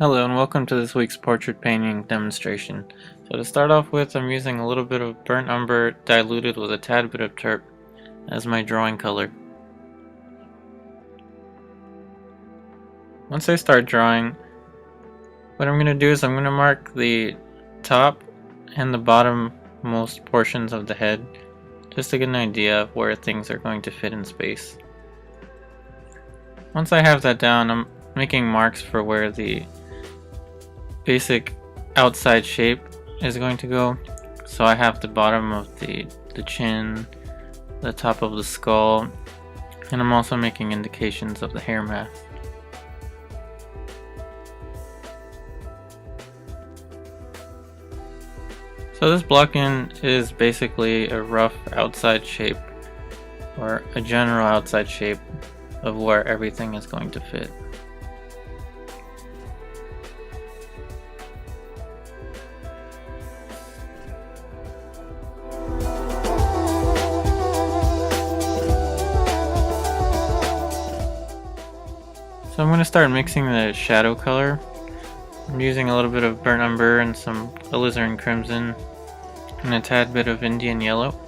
Hello and welcome to this week's portrait painting demonstration. So to start off with, I'm using a little bit of burnt umber diluted with a tad bit of turp as my drawing color. Once I start drawing, what I'm going to do is I'm going to mark the top and the bottom most portions of the head just to get an idea of where things are going to fit in space. Once I have that down, I'm making marks for where the basic outside shape is going to go. So I have the bottom of the chin, the top of the skull, and I'm also making indications of the hair mask. So this block-in is basically a rough outside shape, or a general outside shape of where everything is going to fit. So I'm going to start mixing the shadow color. I'm using a little bit of burnt umber and some alizarin crimson and a tad bit of Indian yellow.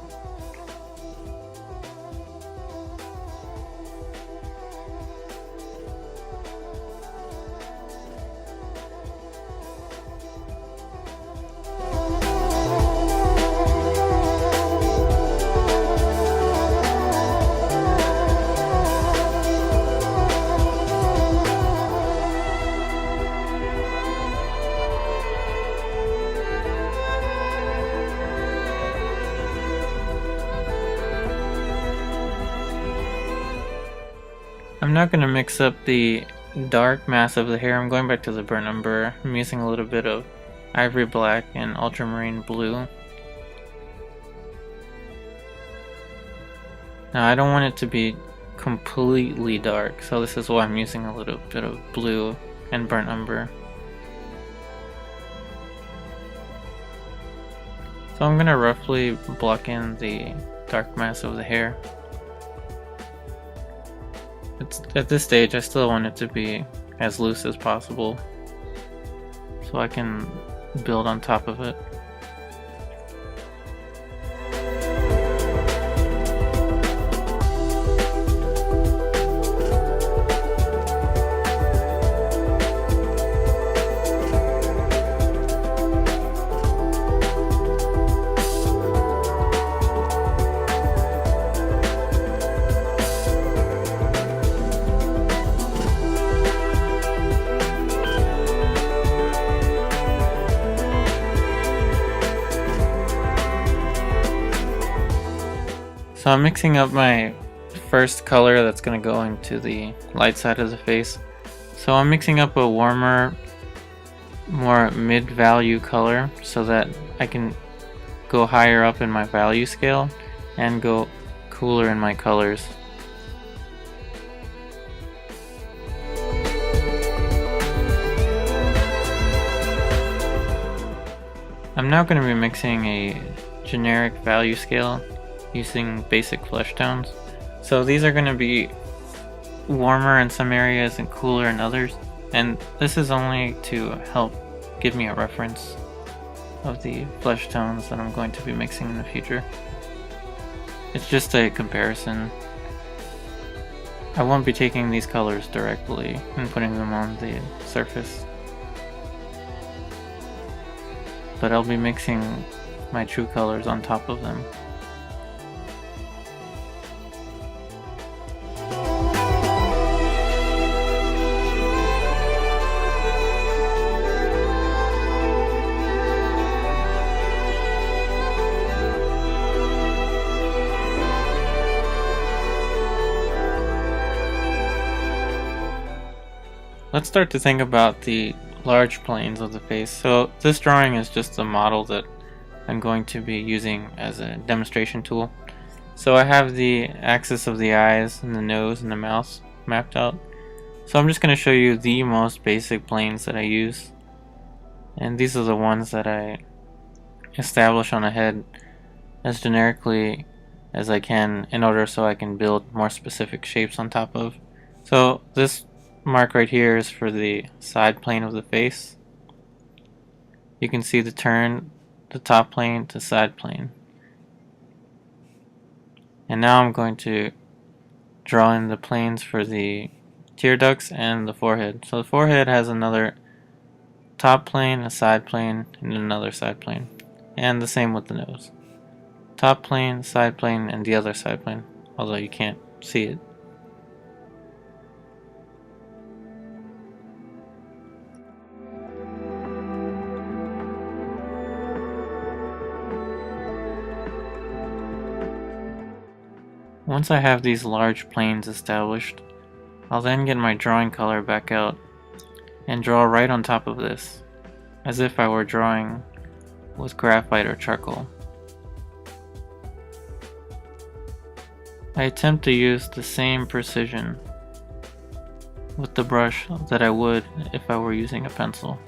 I'm not going to mix up the dark mass of the hair. I'm going back to the burnt umber. I'm using a little bit of ivory black and ultramarine blue. Now I don't want it to be completely dark, so this is why I'm using a little bit of blue and burnt umber. So I'm going to roughly block in the dark mass of the hair. At this stage, I still want it to be as loose as possible so I can build on top of it. So I'm mixing up my first color that's going to go into the light side of the face. So I'm mixing up a warmer, more mid-value color so that I can go higher up in my value scale and go cooler in my colors. I'm now going to be mixing a generic value scale using basic flesh tones. So these are going to be warmer in some areas and cooler in others, and this is only to help give me a reference of the flesh tones that I'm going to be mixing in the future. It's just a comparison. I won't be taking these colors directly and putting them on the surface, but I'll be mixing my true colors on top of them. Let's start to think about the large planes of the face. So this drawing is just a model that I'm going to be using as a demonstration tool. So I have the axis of the eyes and the nose and the mouth mapped out. So I'm just going to show you the most basic planes that I use. And these are the ones that I establish on a head as generically as I can in order so I can build more specific shapes on top of. So this mark right here is for the side plane of the face. You can see the turn, the top plane to side plane. And now I'm going to draw in the planes for the tear ducts and the forehead. So the forehead has another top plane, a side plane, and another side plane. And the same with the nose. Top plane, side plane, and the other side plane, although you can't see it. Once I have these large planes established, I'll then get my drawing color back out and draw right on top of this, as if I were drawing with graphite or charcoal. I attempt to use the same precision with the brush that I would if I were using a pencil.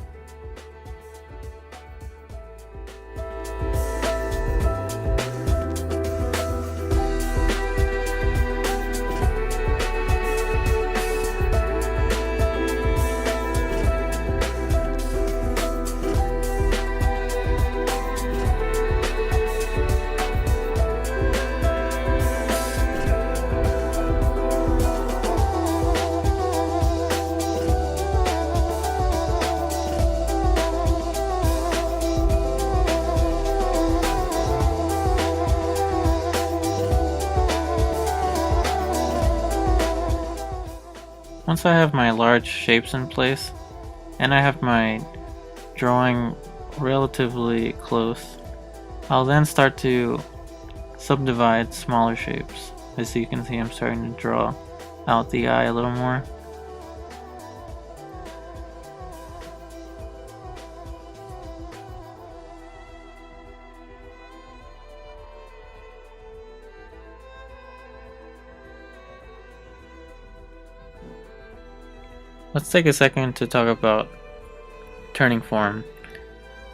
Once I have my large shapes in place, and I have my drawing relatively close, I'll then start to subdivide smaller shapes. As you can see, I'm starting to draw out the eye a little more. Let's take a second to talk about turning form.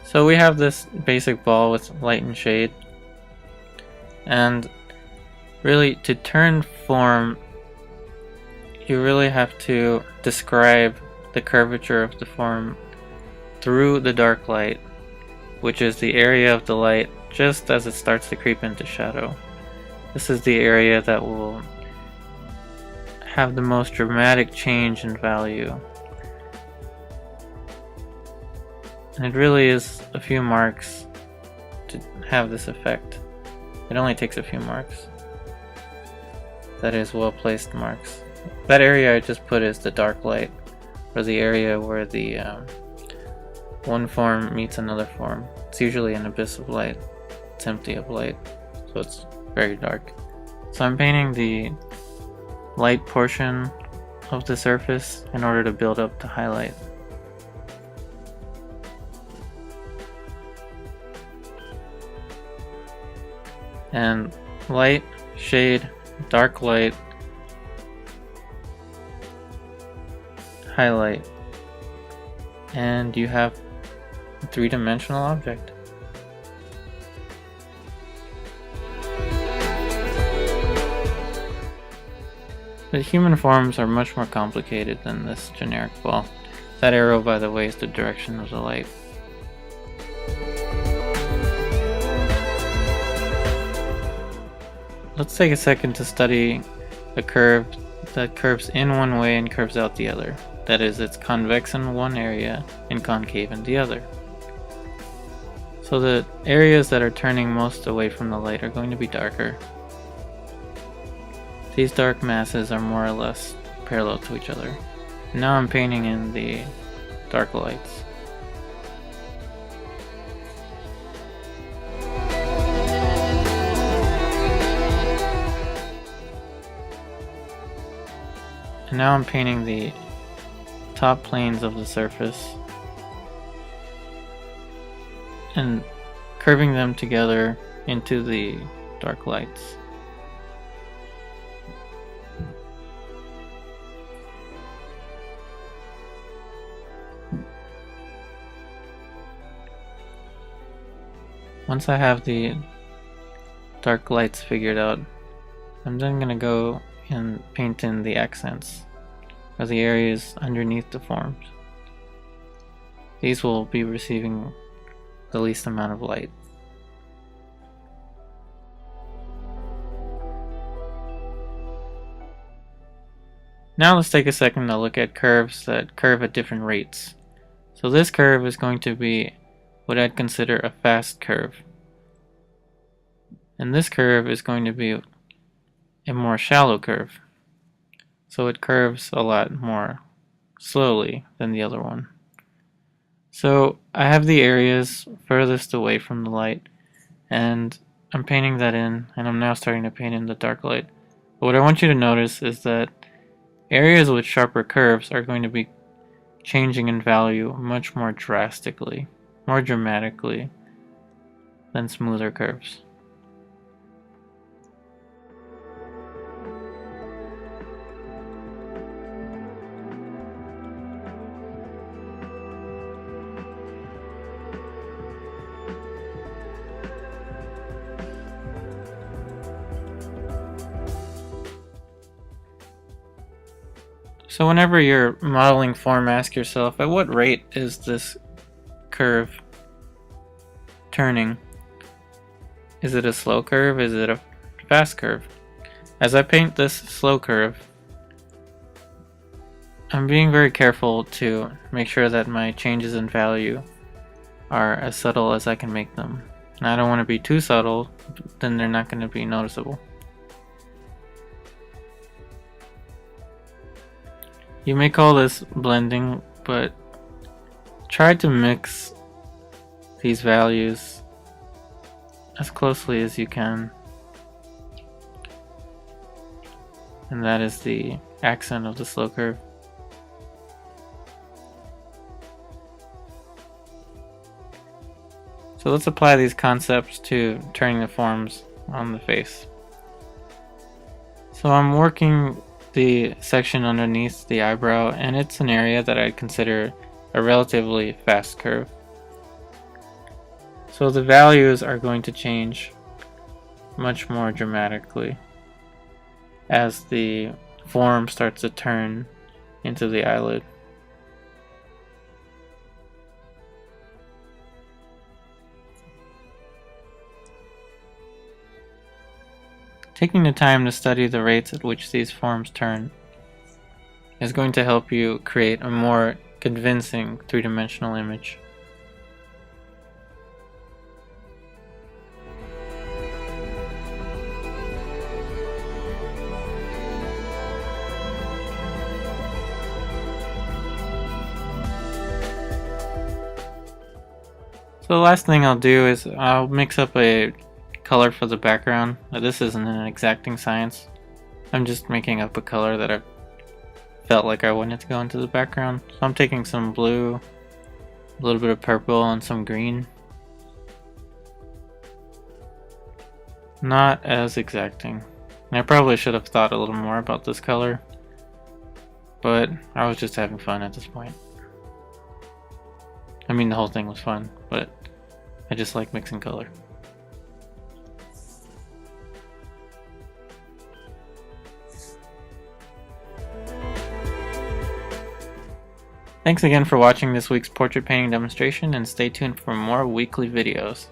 So we have this basic ball with light and shade, and really to turn form you really have to describe the curvature of the form through the dark light, which is the area of the light just as it starts to creep into shadow. This is the area that will have the most dramatic change in value. And it really is a few marks to have this effect. It only takes a few marks. That is, well placed marks. That area I just put is the dark light, or the area where the one form meets another form. It's usually an abyss of light. It's empty of light, so it's very dark. So I'm painting the light portion of the surface in order to build up the highlight. And light, shade, dark light, highlight, and you have a three-dimensional object. The human forms are much more complicated than this generic ball. That arrow, by the way, is the direction of the light. Let's take a second to study a curve that curves in one way and curves out the other. That is, it's convex in one area and concave in the other. So the areas that are turning most away from the light are going to be darker. These dark masses are more or less parallel to each other. Now I'm painting in the dark lights. And now I'm painting the top planes of the surface and curving them together into the dark lights. Once I have the dark lights figured out, I'm then going to go and paint in the accents. are the areas underneath the forms. These will be receiving the least amount of light. Now let's take a second to look at curves that curve at different rates. So this curve is going to be what I'd consider a fast curve. And this curve is going to be a more shallow curve. So it curves a lot more slowly than the other one. So I have the areas furthest away from the light, and I'm painting that in, and I'm now starting to paint in the dark light. But what I want you to notice is that areas with sharper curves are going to be changing in value much more drastically, more dramatically than smoother curves. So whenever you're modeling form, ask yourself, at what rate is this curve turning? Is it a slow curve? Is it a fast curve? As I paint this slow curve, I'm being very careful to make sure that my changes in value are as subtle as I can make them. And I don't want to be too subtle, then they're not going to be noticeable. You may call this blending, but try to mix these values as closely as you can. And that is the accent of the slow curve. So let's apply these concepts to turning the forms on the face. So I'm working the section underneath the eyebrow, and it's an area that I'd consider a relatively fast curve. So the values are going to change much more dramatically as the form starts to turn into the eyelid. Taking the time to study the rates at which these forms turn is going to help you create a more convincing three-dimensional image. So the last thing I'll do is I'll mix up a color for the background. This isn't an exacting science. I'm just making up a color that I felt like I wanted to go into the background. So I'm taking some blue, a little bit of purple, and some green. Not as exacting. And I probably should have thought a little more about this color, but I was just having fun at this point. I mean, the whole thing was fun, but I just like mixing color. Thanks again for watching this week's portrait painting demonstration, and stay tuned for more weekly videos.